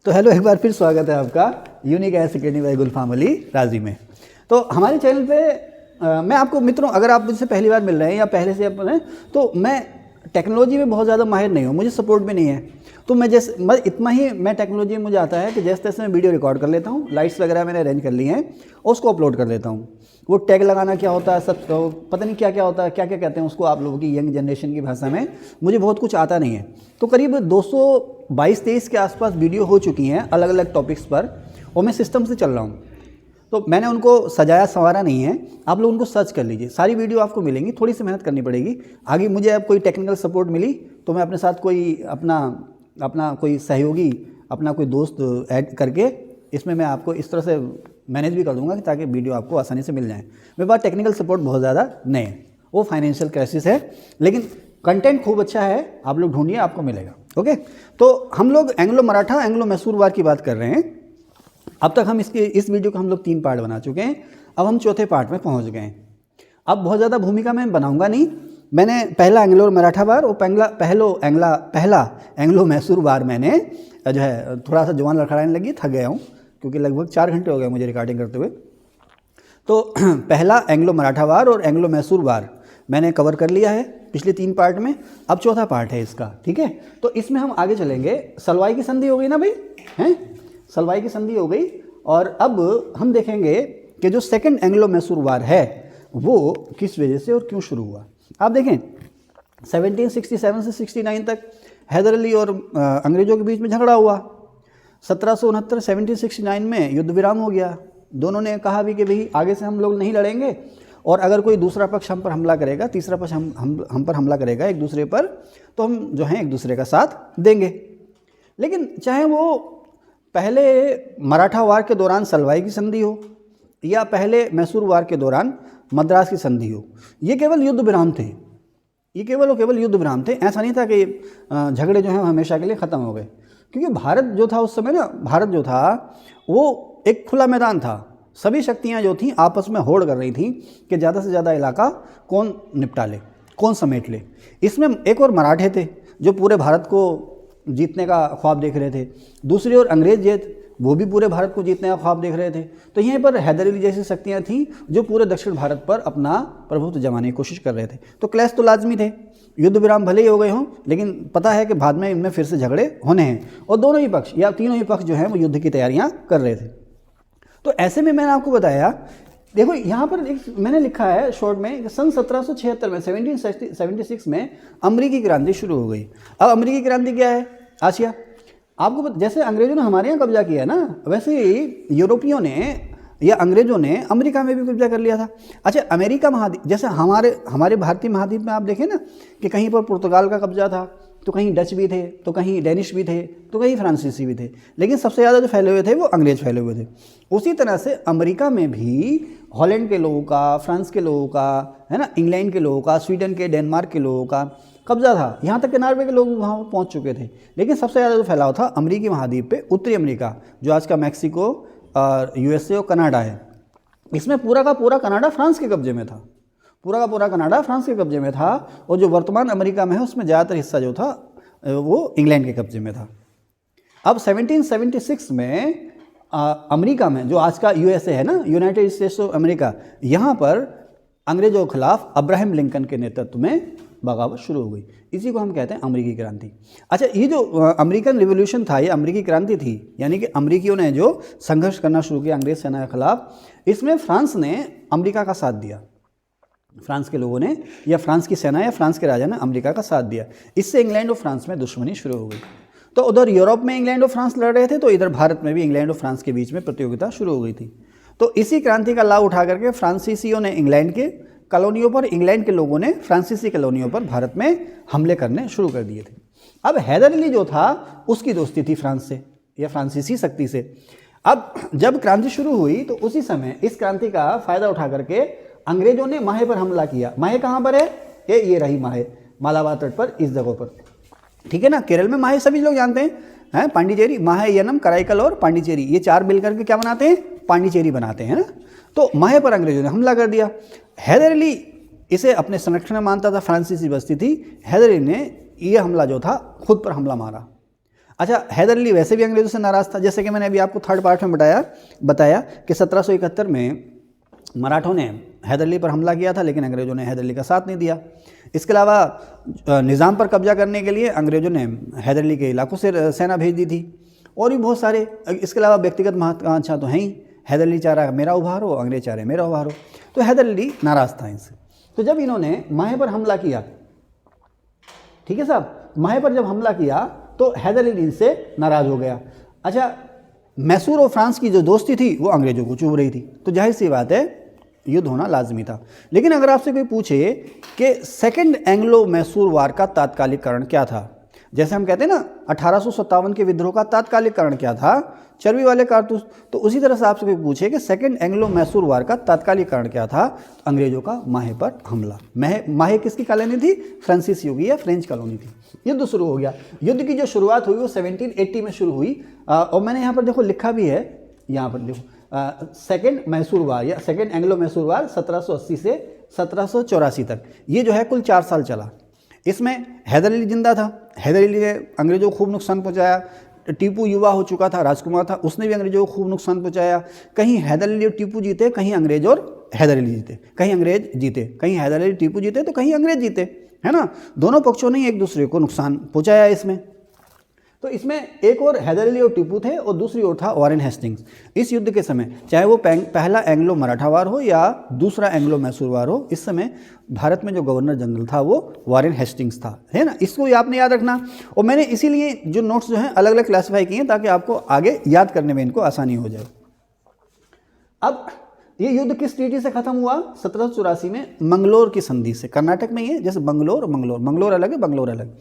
तो हेलो, एक बार फिर स्वागत है आपका यूनिक एस अकेडमी बाय गुलफाम अली राजी में। तो हमारे चैनल पे मैं आपको मित्रों, अगर आप मुझसे पहली बार मिल रहे हैं या पहले से अपने, तो मैं टेक्नोलॉजी में बहुत ज़्यादा माहिर नहीं हूँ, मुझे सपोर्ट भी नहीं है। तो मैं इतना ही टेक्नोलॉजी में मुझे आता है कि जैसे तैसे मैं वीडियो रिकॉर्ड कर लेता हूँ, लाइट्स वगैरह मैंने अरेंज कर ली हैं और उसको अपलोड कर देता हूँ। वो टैग लगाना क्या होता है, सब पता नहीं क्या क्या होता है, क्या क्या कहते हैं उसको आप लोगों की यंग जनरेशन की भाषा में, मुझे बहुत कुछ आता नहीं है। तो करीब 222-23 के आसपास वीडियो हो चुकी हैं अलग अलग टॉपिक्स पर, और मैं सिस्टम से चल रहा हूँ। तो मैंने उनको सजाया संवारा नहीं है, आप लोग उनको सर्च कर लीजिए, सारी वीडियो आपको मिलेंगी। थोड़ी सी मेहनत करनी पड़ेगी आगे। मुझे अब कोई टेक्निकल सपोर्ट मिली तो मैं अपने साथ कोई अपना कोई सहयोगी, अपना कोई दोस्त ऐड करके इसमें मैं आपको इस तरह से मैनेज भी कर दूंगा कि ताकि वीडियो आपको आसानी से मिल जाए। मेरे पास टेक्निकल सपोर्ट बहुत ज़्यादा नहीं है, वो फाइनेंशियल क्राइसिस है, लेकिन कंटेंट खूब अच्छा है, आप लोग ढूंढिए आपको मिलेगा। ओके, तो हम लोग एंग्लो मराठा एंग्लो मैसूर वार की बात कर रहे हैं। अब तक हम इस वीडियो को हम लोग 3 पार्ट बना चुके हैं, अब हम चौथे पार्ट में पहुंच गए हैं। अब बहुत ज़्यादा भूमिका मैं बनाऊंगा नहीं, मैंने पहला एंग्लो मराठा वार और पहला एंग्लो मैसूर वार मैंने जो है, थोड़ा सा जुबान लड़खड़ाने लगी, थक गया हूँ क्योंकि लगभग 4 घंटे हो गए मुझे रिकॉर्डिंग करते हुए। तो पहला एंग्लो मराठा वार और एंग्लो मैसूर वार मैंने कवर कर लिया है पिछले 3 पार्ट में। अब चौथा पार्ट है इसका, ठीक है। तो इसमें हम आगे चलेंगे। सलवाई की संधि हो गई ना भाई, हैं, सलवाई की संधि हो गई। और अब हम देखेंगे कि जो सेकंड एंग्लो मैसूर वार है वो किस वजह से और क्यों शुरू हुआ। आप देखें 1767 से 69 तक हैदर अली और अंग्रेज़ों के बीच में झगड़ा हुआ। 1769 1769 में युद्ध विराम हो गया। दोनों ने कहा भी कि भाई आगे से हम लोग नहीं लड़ेंगे, और अगर कोई दूसरा पक्ष हम पर हमला करेगा, तीसरा पक्ष हम पर हमला करेगा एक दूसरे पर, तो हम जो हैं एक दूसरे का साथ देंगे। लेकिन चाहे वो पहले मराठा वार के दौरान सलवाई की संधि हो या पहले मैसूर वार के दौरान मद्रास की संधि हो, ये केवल युद्ध विराम थे, ये केवल युद्ध विराम थे। ऐसा नहीं था कि झगड़े जो हैं हमेशा के लिए ख़त्म हो गए, क्योंकि भारत जो था उस समय ना, भारत जो था वो एक खुला मैदान था। सभी शक्तियां जो थीं आपस में होड़ कर रही थीं कि ज़्यादा से ज़्यादा इलाका कौन निपटा ले, कौन समेट ले। इसमें एक और मराठे थे जो पूरे भारत को जीतने का ख्वाब देख रहे थे, दूसरी ओर अंग्रेज वो भी पूरे भारत को जीतने का ख्वाब देख रहे थे। तो यहीं पर हैदर अली जैसी शक्तियाँ थीं जो पूरे दक्षिण भारत पर अपना प्रभुत्व जमाने की कोशिश कर रहे थे। तो क्लैश तो लाजमी थे, युद्ध विराम भले ही हो गए हों, लेकिन पता है कि बाद में इनमें फिर से झगड़े होने हैं, और दोनों ही पक्ष या तीनों ही पक्ष जो हैं वो युद्ध की तैयारियाँ कर रहे थे। तो ऐसे में मैंने आपको बताया, देखो यहाँ पर एक मैंने लिखा है शॉर्ट में कि सन 1776 में 1776 में अमरीकी क्रांति शुरू हो गई। अब अमरीकी क्रांति क्या है आसिया, आपको जैसे अंग्रेजों ने हमारे यहाँ कब्जा किया ना, वैसे ही यूरोपियों ने या अंग्रेजों ने अमेरिका में भी कब्जा कर लिया था। अच्छा, अमेरिका महाद्वीप, जैसे हमारे भारतीय महाद्वीप में आप देखें ना कि कहीं पर पुर्तगाल का कब्जा था, तो कहीं डच भी थे, तो कहीं डेनिश भी थे, तो कहीं फ्रांसीसी भी थे, लेकिन सबसे ज़्यादा जो फैले हुए थे वो अंग्रेज फैले हुए थे। उसी तरह से अमेरिका में भी हॉलैंड के लोगों का, फ्रांस के लोगों का, है ना, इंग्लैंड के लोगों का, स्वीडन के, डेनमार्क के लोगों का कब्जा था। यहाँ तक कि नॉर्वे के लोग वहाँ पहुँच चुके थे, लेकिन सबसे ज़्यादा जो फैलाव था अमेरिकी महाद्वीप पे, उत्तरी अमेरिका जो आज का मैक्सिको और यूएसए और कनाडा है। इसमें पूरा का पूरा कनाडा फ्रांस के कब्जे में था, पूरा का पूरा कनाडा फ्रांस के कब्जे में था, और जो वर्तमान अमेरिका में है उसमें ज़्यादातर हिस्सा जो था वो इंग्लैंड के कब्जे में था। अब 1776 में अमेरिका में, जो आज का यूएसए है ना, यूनाइटेड स्टेट्स ऑफ अमेरिका, यहाँ पर अंग्रेजों के खिलाफ अब्राहम लिंकन के नेतृत्व में बगावत शुरू हो गई। इसी को हम कहते हैं अमेरिकी क्रांति। अच्छा, ये जो अमेरिकन रिवॉल्यूशन था, ये अमेरिकी क्रांति थी, यानी कि अमेरिकियों ने जो संघर्ष करना शुरू किया अंग्रेज सेना के खिलाफ, इसमें फ्रांस ने अमेरिका का साथ दिया। फ्रांस के लोगों ने या फ्रांस की सेना या फ्रांस के राजा ने अमेरिका का साथ दिया। इससे इंग्लैंड और फ्रांस में दुश्मनी शुरू हो गई। तो उधर यूरोप में इंग्लैंड और फ्रांस लड़ रहे थे, तो इधर भारत में भी इंग्लैंड और फ्रांस के बीच में प्रतियोगिता शुरू हो गई थी। तो इसी क्रांति का लाभ उठा करके फ्रांसीसियों ने इंग्लैंड के कॉलोनियों पर, इंग्लैंड के लोगों ने फ्रांसीसी कॉलोनियों पर भारत में हमले करने शुरू कर दिए थे। अब हैदर अली जो था उसकी दोस्ती थी फ्रांस से या फ्रांसीसी शक्ति से। अब जब क्रांति शुरू हुई तो उसी समय इस क्रांति का फायदा उठा करके अंग्रेजों ने माहे पर हमला किया। माहे कहाँ पर है? ये रही माहे, मालाबार तट पर, इस जगह पर, ठीक है ना। केरल में माहे सभी लोग जानते हैं, पांडिचेरी, माहे, यनम, कराईकल और पांडिचेरी, ये 4 मिलकर के क्या बनाते हैं? पांडिचेरी बनाते हैं ना। तो माहे पर अंग्रेजों ने हमला कर दिया। हैदर अली इसे अपने संरक्षण में मानता था, फ्रांसीसी बस्ती थी। हैदर अली ने यह हमला जो था खुद पर हमला मारा। अच्छा, हैदर अली वैसे भी अंग्रेज़ों से नाराज़ था, जैसे कि मैंने अभी आपको थर्ड पार्ट में बताया कि 1771 में मराठों ने हैदर अली पर हमला किया था, लेकिन अंग्रेज़ों ने हैदर अली का साथ नहीं दिया। इसके अलावा निज़ाम पर कब्जा करने के लिए अंग्रेज़ों ने हैदर अली के इलाकों से सेना भेज दी थी, और भी बहुत सारे। इसके अलावा व्यक्तिगत महत्वाकांक्षा तो है ही, हैदर अली चाह रहा है मेरा उभार हो, अंग्रेज चाह रहे मेरा उभार हो, तो हैदर अली नाराज़ था इनसे। तो जब इन्होंने माहे पर हमला किया, ठीक है साहब, माहे पर जब हमला किया तो हैदर अली इनसे नाराज़ हो गया। अच्छा, मैसूर और फ्रांस की जो दोस्ती थी वो अंग्रेज़ों को चुभ रही थी, तो जाहिर सी बात है युद्ध होना लाजमी था। लेकिन अगर आपसे कोई पूछे कि सेकेंड एंग्लो मैसूर वार का तात्कालिक कारण क्या था, जैसे हम कहते हैं ना 1857 के विद्रोह का तात्कालिक कारण क्या था, चर्बी वाले कारतूस, तो उसी तरह से आपसे कोई पूछे कि सेकेंड एंग्लो मैसूर वार का तात्कालिक कारण क्या था, तो अंग्रेजों का माहे पर हमला। माहे किसकी कॉलोनी थी? फ्रांसीसियों की या फ्रेंच कॉलोनी थी। युद्ध शुरू हो गया। युद्ध की जो शुरुआत हुई वो 1780 में शुरू हुई, और मैंने यहाँ पर देखो लिखा भी है, यहाँ पर देखो सेकेंड मैसूर वार या सेकेंड एंग्लो मैसूर वार 1780 से 1784 तक, ये जो है कुल 4 साल चला। इसमें हैदर अली जिंदा था, हैदर अली ने अंग्रेजों को खूब नुकसान पहुंचाया। टीपू युवा हो चुका था, राजकुमार था, उसने भी अंग्रेजों को खूब नुकसान पहुंचाया। कहीं हैदर अली और टीपू जीते, कहीं अंग्रेज और हैदर अली जीते, कहीं अंग्रेज जीते, कहीं हैदर अली टीपू जीते तो कहीं अंग्रेज जीते, है ना। दोनों पक्षों ने एक दूसरे को नुकसान पहुंचाया इसमें। तो इसमें एक और हैदर अली और टीपू थे और दूसरी ओर था वॉरेन हेस्टिंग्स। इस युद्ध के समय, चाहे वो पहला एंग्लो मराठा वार हो या दूसरा एंग्लो मैसूर वार हो, इस समय भारत में जो गवर्नर जनरल था वो वॉरेन हेस्टिंग्स था, है ना। इसको आपने याद रखना, और मैंने इसीलिए जो नोट्स जो हैं अलग अलग क्लासीफाई किए हैं ताकि आपको आगे याद करने में इनको आसानी हो जाए। अब ये युद्ध किस ट्रीटी से खत्म हुआ? 1784 में मंगलोर की संधि से। कर्नाटक में ही है, जैसे मंगलोर अलग है, बंगलोर अलग।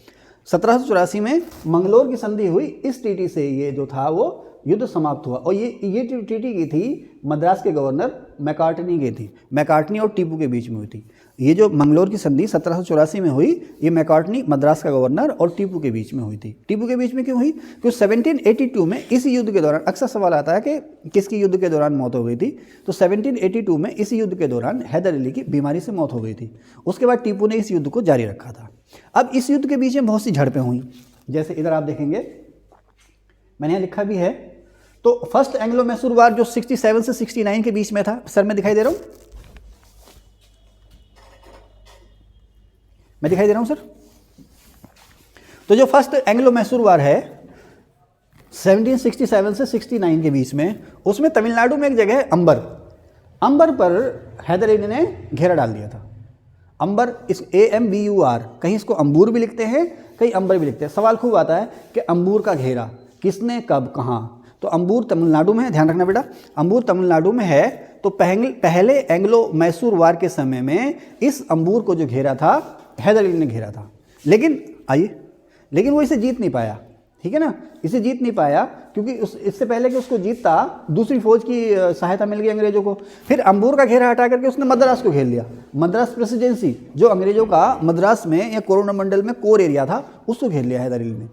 1784 में मंगलोर की संधि हुई, इस ट्रीटी से ये जो था वो युद्ध समाप्त हुआ। और ये ट्रीटी की थी मद्रास के गवर्नर मैकार्टनी की थी, मैकार्टनी और टीपू के बीच में हुई थी। ये जो मंगलोर की संधि 1784 में हुई, ये मैकार्टनी मद्रास का गवर्नर और टीपू के बीच में हुई थी। टीपू के बीच में क्यों हुई? क्योंकि 1782 में इस युद्ध के दौरान, अक्सर सवाल आता है कि किसकी युद्ध के दौरान मौत हो गई थी, तो 1782 में इस युद्ध के दौरान हैदर अली की बीमारी से मौत हो गई थी। उसके बाद टीपू ने इस युद्ध को जारी रखा था। अब इस युद्ध के बीच में बहुत सी झड़पें हुई, जैसे इधर आप देखेंगे, मैंने यहाँ लिखा भी है। तो फर्स्ट एंग्लो मैसूर वार जो 67 से 69 के बीच में था, सर मैं दिखाई दे रहा हूं, मैं दिखाई दे रहा हूं सर। तो जो फर्स्ट एंग्लो मैसूर वार है 1767 से 69 के बीच में, उसमें तमिलनाडु में एक जगह है अंबर पर हैदर अली ने घेरा डाल दिया था। अंबर, इस AMBUR, कहीं इसको अंबूर भी लिखते हैं, कहीं अंबर भी लिखते हैं। सवाल खूब आता है कि अंबूर का घेरा किसने कब कहाँ, तो अंबूर तमिलनाडु में है, ध्यान रखना बेटा, अंबूर तमिलनाडु में है। तो पहले एंग्लो मैसूर वार के समय में इस अंबूर को जो घेरा था हैदर अली ने घेरा था, लेकिन वो इसे जीत नहीं पाया, ठीक है ना, इसे जीत नहीं पाया क्योंकि इससे पहले कि उसको जीतता दूसरी फौज की सहायता मिल गई अंग्रेजों को। फिर अंबूर का घेरा हटा करके उसने मद्रास को घेर लिया। मद्रास प्रेसिडेंसी, जो अंग्रेजों का मद्रास में या कोरोमंडल में कोर एरिया था, उसको घेर लिया हैदर अली ने।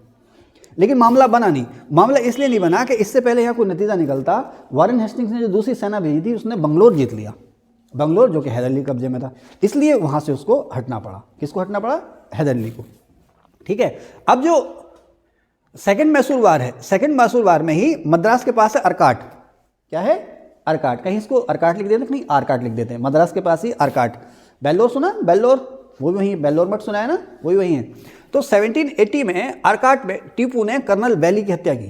लेकिन मामला बना नहीं। मामला इसलिए नहीं बना कि इससे पहले यहाँ कोई नतीजा निकलता। वॉरेन हेस्टिंग्स ने जो दूसरी सेना भेजी थी, उसने बंगलोर जीत लिया, बंगलोर जो कि हैदर अली कब्जे में था, इसलिए वहाँ से उसको हटना पड़ा। किसको हटना पड़ा? हैदर अली को, ठीक है। अब जो सेकंड मैसूर वार है, सेकंड मैसूर वार में ही मद्रास के पास है अर्काट। क्या है? अर्काट। कहीं इसको अर्काट लिख देते हैं, नहीं आरकाट लिख देते हैं। मद्रास के पास ही अर्काट। बेल्लोर सुना? बेल्लोर, वो भी वहीं, बेल्लोर मठ सुना है ना, वही वही है। तो 1780 में अर्काट में टीपू ने कर्नल वैली की हत्या की।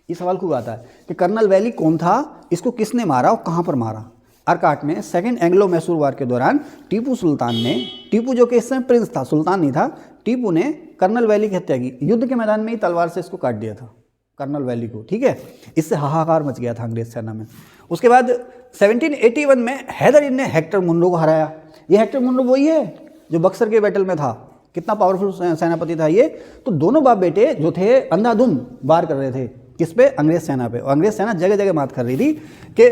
ये सवाल खूब आता है कि कर्नल वैली कौन था, इसको किसने मारा और कहाँ पर मारा। अर्काट में सेकंड एंग्लो मैसूर वार के दौरान टीपू सुल्तान ने, टीपू जो कि इस समय प्रिंस था, सुल्तान नहीं था, टीपू ने कर्नल वैली की हत्या की। युद्ध के मैदान में ही तलवार से इसको काट दिया था, कर्नल वैली को, ठीक है। इससे हाहाकार मच गया था अंग्रेज सेना में। उसके बाद 1781 में हैदर अली ने हेक्टर मुनरो को हराया। ये हेक्टर मुनरो वही है जो बक्सर के बैटल में था। कितना पावरफुल सेनापति था ये। तो दोनों बाप बेटे जो थे अंधाधुंध वार कर रहे थे, किस पे? अंग्रेज सेना पे। और अंग्रेज सेना जगह जगह मात कर रही थी कि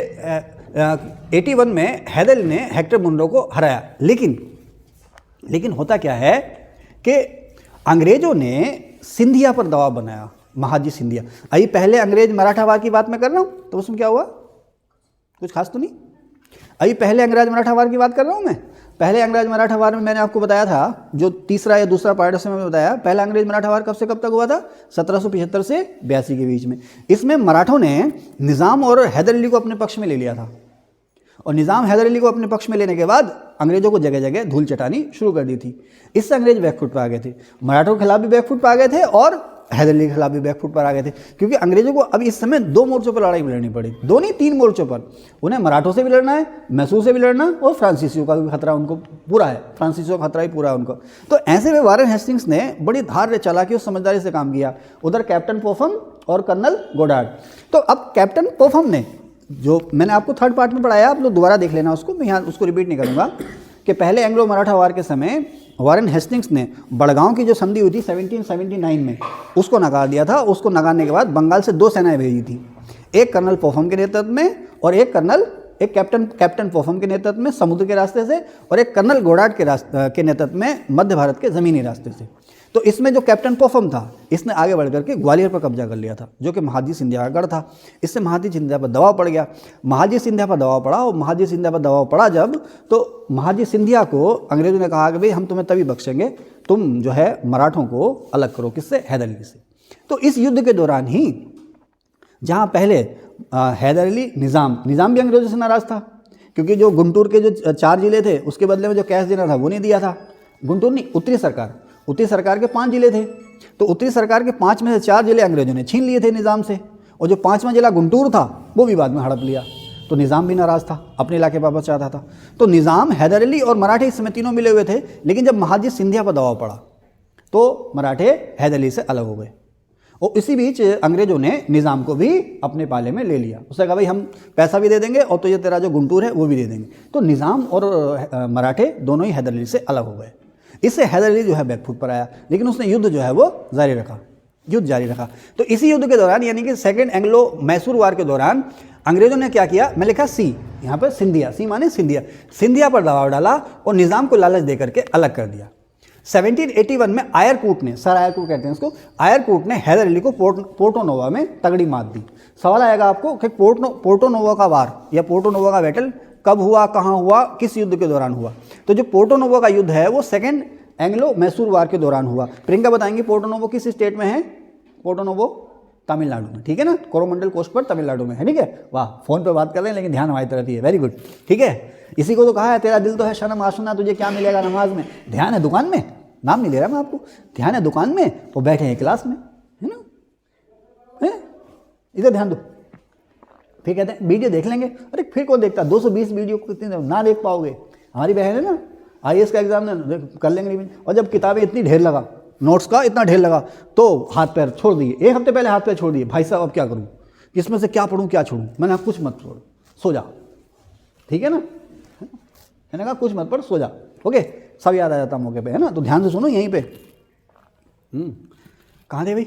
81 में हैदर अली ने हेक्टर मुनरो को हराया। लेकिन होता क्या है कि अंग्रेजों ने सिंधिया पर दबाव बनाया, महाजी सिंधिया। अभी पहले अंग्रेज मराठा वार की बात मैं कर रहा हूँ, तो उसमें क्या हुआ? कुछ खास तो नहीं। अभी पहले अंग्रेज मराठा वार की बात कर रहा हूँ मैं, पहले अंग्रेज मराठा वार में मैंने आपको बताया था, जो तीसरा या दूसरा पार्ट से मैंने बताया, पहला अंग्रेज मराठा वार कब से कब तक हुआ था? 1775 से 82 के बीच में। इसमें मराठों ने निज़ाम और हैदर अली को अपने पक्ष में ले लिया था, और निज़ाम हैदर अली को अपने पक्ष में लेने के बाद अंग्रेजों को जगह जगह धूल चटानी शुरू कर दी थी। इससे अंग्रेज बैकफुट पर आ गए थे, मराठों के खिलाफ भी बैकफुट पर आ गए थे और हैदर अली के खिलाफ भी बैकफुट पर आ गए थे, क्योंकि अंग्रेजों को अब इस समय 2 मोर्चों पर लड़ाई लड़नी पड़ी, 2 नहीं 3 मोर्चों पर। उन्हें मराठों से भी लड़ना है, मैसूर से भी लड़ना, और फ्रांसीसियों का भी खतरा उनको पूरा है, फ्रांसीसियों का खतरा ही पूरा है उनको। तो ऐसे में वारेन हेस्टिंग्स ने बड़ी धार्य चालाकी और समझदारी से काम किया, उधर कैप्टन पोफम और कर्नल गोडार्ड। तो अब कैप्टन पोफम ने, जो मैंने आपको थर्ड पार्ट में पढ़ाया, आप लोग दोबारा देख लेना उसको, मैं यहाँ उसको रिपीट नहीं करूँगा, कि पहले एंग्लो मराठा वार के समय वारेन हेस्टिंग्स ने बड़गांव की जो संधि हुई थी 1779 में, उसको नकार दिया था। उसको नकारने के बाद बंगाल से 2 सेनाएं भेजी थी, एक कर्नल पोफम के नेतृत्व में और एक कैप्टन पोफम के नेतृत्व में समुद्र के रास्ते से, और एक कर्नल गोडार्ड के नेतृत्व में मध्य भारत के ज़मीनी रास्ते से। तो इसमें जो कैप्टन पोफम था, इसने आगे बढ़ करके ग्वालियर पर कब्जा कर लिया था, जो कि महाजी सिंधिया का गढ़ था। इससे महाजी सिंधिया पर दबाव पड़ गया, महाजी सिंधिया पर दबाव पड़ा, और महाजी सिंधिया पर दबाव पड़ा जब, तो महाजी सिंधिया को अंग्रेजों ने कहा कि भाई हम तुम्हें तभी बख्शेंगे, तुम जो है मराठों को अलग करो, किससे? हैदर अली से। तो इस युद्ध के दौरान ही, जहाँ पहले हैदर अली, निज़ाम भी अंग्रेजों से नाराज़ था, क्योंकि जो गुंटूर के जो 4 जिले थे उसके बदले में जो कैश देना था वो नहीं दिया था। गुंटूर नहीं, उत्तरी सरकार के 5 जिले थे, तो उत्तरी सरकार के 5 में से 4 जिले अंग्रेजों ने छीन लिए थे निज़ाम से, और जो 5वां जिला गुंटूर था वो भी बाद में हड़प लिया। तो निज़ाम भी नाराज़ था, अपने इलाके वापस चाहता था। तो निज़ाम, हैदर अली और मराठे इस समय तीनों मिले हुए थे, लेकिन जब महाजी सिंधिया पर दबाव पड़ा तो मराठे हैदर अली से अलग हो गए, और इसी बीच अंग्रेजों ने निज़ाम को भी अपने पाले में ले लिया। उसने कहा भाई हम पैसा भी दे देंगे और तो ये तेरा जो गुंटूर है वो भी दे देंगे। तो निज़ाम और मराठे दोनों ही हैदर अली से अलग हो गए। इससे हैदर अली जो है बैकफुट पर आया, लेकिन उसने युद्ध जो है वो जारी रखा। तो इसी युद्ध के दौरान, यानी कि सेकेंड एंग्लो मैसूर वार के दौरान, अंग्रेजों ने क्या किया, मैं लिखा सी, यहाँ पर सिंधिया, सी माने सिंधिया पर दबाव डाला और निज़ाम को लालच दे करके अलग कर दिया। 1781 में आयरकूट ने, सर आयरकूट कहते हैं उसको, आयरकूट ने हैदर अली को पोर्टो नोवा में तगड़ी मात दी। सवाल आएगा आपको कि पोर्टो नोवा का वार या पोर्टो नोवा का बैटल कब हुआ, कहाँ हुआ, किस युद्ध के दौरान हुआ? तो जो पोर्टो नोवो का युद्ध है वो सेकेंड एंग्लो मैसूर वार के दौरान हुआ। प्रियंका बताएंगे पोर्टो नोवो किस स्टेट में है? पोर्टो नोवो तमिलनाडु में, ठीक है ना, कोरोमंडल कोस्ट पर तमिलनाडु में है, ठीक है। वाह, फोन पे बात कर रहे हैं लेकिन ध्यान हमारी तरफ ही है, वेरी गुड, ठीक है। इसी को तो कहा है तेरा दिल तो है शर्म आशुना, तुझे क्या मिलेगा नमाज में, ध्यान है दुकान में, नाम नहीं ले रहा मैं आपको, ध्यान है दुकान में, वो बैठे हैं क्लास में, है ना, इधर ध्यान दो। फिर कहते हैं वीडियो देख लेंगे, अरे फिर कौन देखता, 220 वीडियो को कितनी ना देख पाओगे। हमारी बहन है ना, IAS का एग्जाम कर लेंगे, और जब किताबें इतनी ढेर लगा, नोट्स का इतना ढेर लगा, तो हाथ पैर छोड़ दिए, 1 हफ्ते पहले हाथ पैर छोड़ दिए, भाई साहब अब क्या करूँ, इसमें से क्या पढ़ूँ क्या छोड़ूँ। मैंने कहा कुछ मत छोड़, सो जा, ठीक है ना, मैंने कहा कुछ मत पढ़, सो जा, ओके, सब याद आ जाता मौके पे, है ना। तो ध्यान से सुनो यहीं पे, कहाँ थे भाई?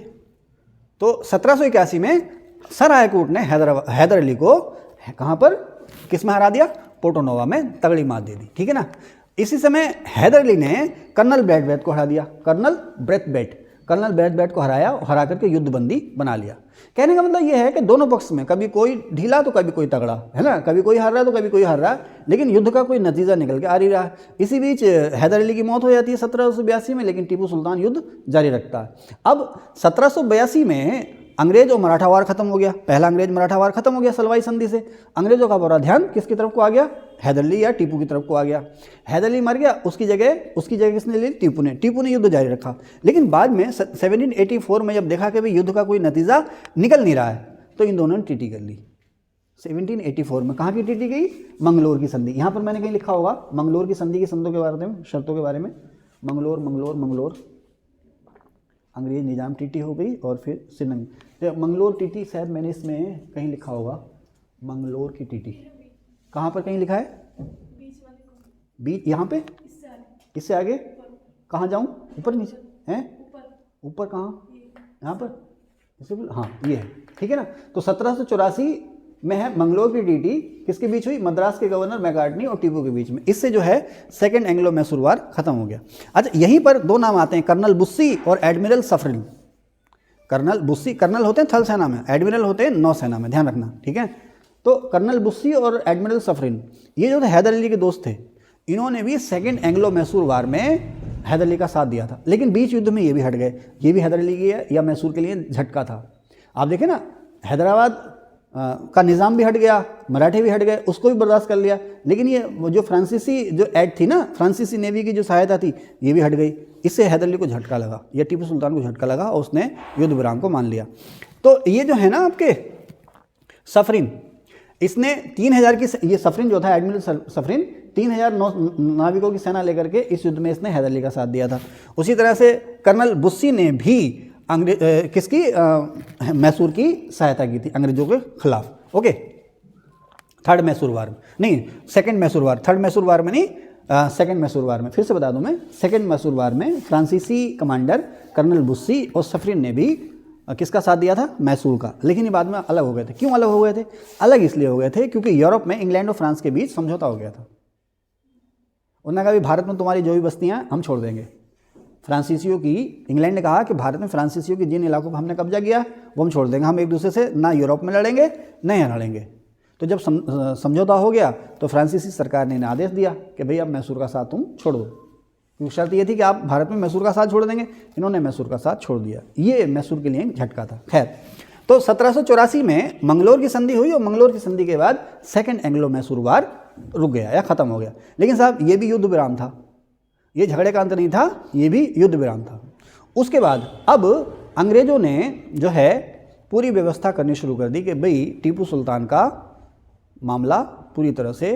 तो 1781 में सर आयरकूट ने हैदर अली को कहाँ पर, किस में हरा दिया? पोर्टो नोवा में तगड़ी मात दे दी, ठीक है ना। इसी समय हैदर अली ने कर्नल ब्रैथवेट को हरा दिया, कर्नल ब्रैथवेट को हरा करके युद्धबंदी बना लिया। कहने का मतलब ये है कि दोनों पक्ष में कभी कोई ढीला तो कभी कोई तगड़ा, है ना, कभी कोई हार रहा तो कभी कोई हार रहा, लेकिन युद्ध का कोई नतीजा निकल के आ नहीं रहा। इसी बीच हैदर अली की मौत हो जाती है 1782 में, लेकिन टीपू सुल्तान युद्ध जारी रखता है। अब 1782 में अंग्रेज और मराठा वार खत्म हो गया, पहला अंग्रेज मराठा वार खत्म हो गया सलवाई संधि से। अंग्रेजों का पूरा ध्यान किसकी तरफ को आ गया? हैदर अली या टीपू की तरफ को आ गया। हैदर अली मर गया, उसकी जगह किसने ली? टीपू ने युद्ध जारी रखा। लेकिन बाद में 1784 में जब देखा कि भाई युद्ध का कोई नतीजा निकल नहीं रहा है, तो इन दोनों ने टीटी कर ली। 1784 में कहाँ की टीटी गई? मंगलोर की संधि। यहाँ पर मैंने कहीं लिखा होगा मंगलोर की संधि की संधों के बारे में, शर्तों के बारे में, मंगलोर अंग्रेज निजाम टीटी हो गई, और फिर श्रीनगर मंगलोर टीटी, शायद मैंने इसमें कहीं लिखा होगा मंगलोर की टीटी। कहाँ पर कहीं लिखा है? बीच, यहाँ पे, इससे आगे कहाँ जाऊँ? ऊपर नीचे हैं? ऊपर कहाँ? यहाँ पर, इसे हाँ ये है, ठीक है ना। तो 1784 में है मंगलोर की टीटी, किसके बीच हुई? मद्रास के गवर्नर मैकार्टनी और टीपू के बीच में। इससे जो है सेकेंड एंग्लो मैसूर वार खत्म हो गया। अच्छा, यहीं पर 2 नाम आते हैं, कर्नल बुस्सी और एडमिरल सफरिन। कर्नल बुस्सी, कर्नल होते हैं थल सेना में, एडमिरल होते हैं नौसेना में, ध्यान रखना, ठीक है। तो कर्नल बुस्सी और एडमिरल सफरिन, ये जो थे हैदर अली के दोस्त थे। इन्होंने भी सेकेंड एंग्लो मैसूर वार में हैदर अली का साथ दिया था, लेकिन बीच युद्ध में ये भी हट गए। ये भी हैदर अली की या मैसूर के लिए झटका था। आप देखें ना, हैदराबाद का निज़ाम भी हट गया, मराठे भी हट गए, उसको भी बर्दाश्त कर लिया, लेकिन ये जो फ्रांसीसी जो ऐड थी ना, फ्रांसीसी नेवी की जो सहायता थी, ये भी हट गई। इससे हैदर अली को झटका लगा, या टीपू सुल्तान को झटका लगा और उसने युद्ध विराम को मान लिया। तो ये जो है ना आपके सफरीन, इसने 3000 की, ये सफरीन जो था एडमिरल सफरीन 3000 नाविकों की सेना लेकर के इस युद्ध में इसने हैदर अली का साथ दिया था। उसी तरह से कर्नल बुस्सी ने भी किसकी मैसूर की सहायता की थी अंग्रेजों के खिलाफ। ओके, थर्ड मैसूर वार में नहीं, सेकंड मैसूर वार, थर्ड मैसूर वार में नहीं, सेकंड मैसूर वार में। फिर से बता दूं मैं, सेकंड मैसूर वार में फ्रांसीसी कमांडर कर्नल बुस्सी और सफरीन ने भी किसका साथ दिया था? मैसूर का। लेकिन ये बाद में अलग हो गए थे। क्यों अलग हो गए थे? अलग इसलिए हो गए थे क्योंकि यूरोप में इंग्लैंड और फ्रांस के बीच समझौता हो गया था। उन्होंने कहा भी भारत में तुम्हारी जो भी बस्तियां हम छोड़ देंगे। फ्रांसीसियों की, इंग्लैंड ने कहा कि भारत में फ्रांसीसियों की जिन इलाकों पर हमने कब्जा किया वो हम छोड़ देंगे, हम एक दूसरे से ना यूरोप में लड़ेंगे न यहाँ लड़ेंगे। तो जब समझौता हो गया तो फ्रांसीसी सरकार ने इन्हें आदेश दिया कि भाई अब मैसूर का साथ तुम छोड़ दो, क्योंकि शर्त ये थी कि आप भारत में मैसूर का साथ छोड़ देंगे। इन्होंने मैसूर का साथ छोड़ दिया। ये मैसूर के लिए एक झटका था। खैर, तो 1784 में मंगलोर की संधि हुई और मंगलोर की संधि के बाद सेकंड एंग्लो मैसूर वार रुक गया या ख़त्म हो गया। लेकिन साहब ये भी युद्ध विराम था, ये झगड़े का अंत नहीं था, ये भी युद्ध विराम था। उसके बाद अब अंग्रेज़ों ने जो है पूरी व्यवस्था करनी शुरू कर दी कि भाई टीपू सुल्तान का मामला पूरी तरह से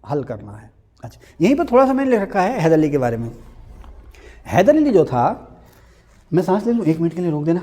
हल करना है। अच्छा, यहीं पर थोड़ा सा मैंने लिख रखा है हैदर अली के बारे में। हैदर अली जो था, मैं सांस ले लूँ, 1 मिनट के लिए रोक देना।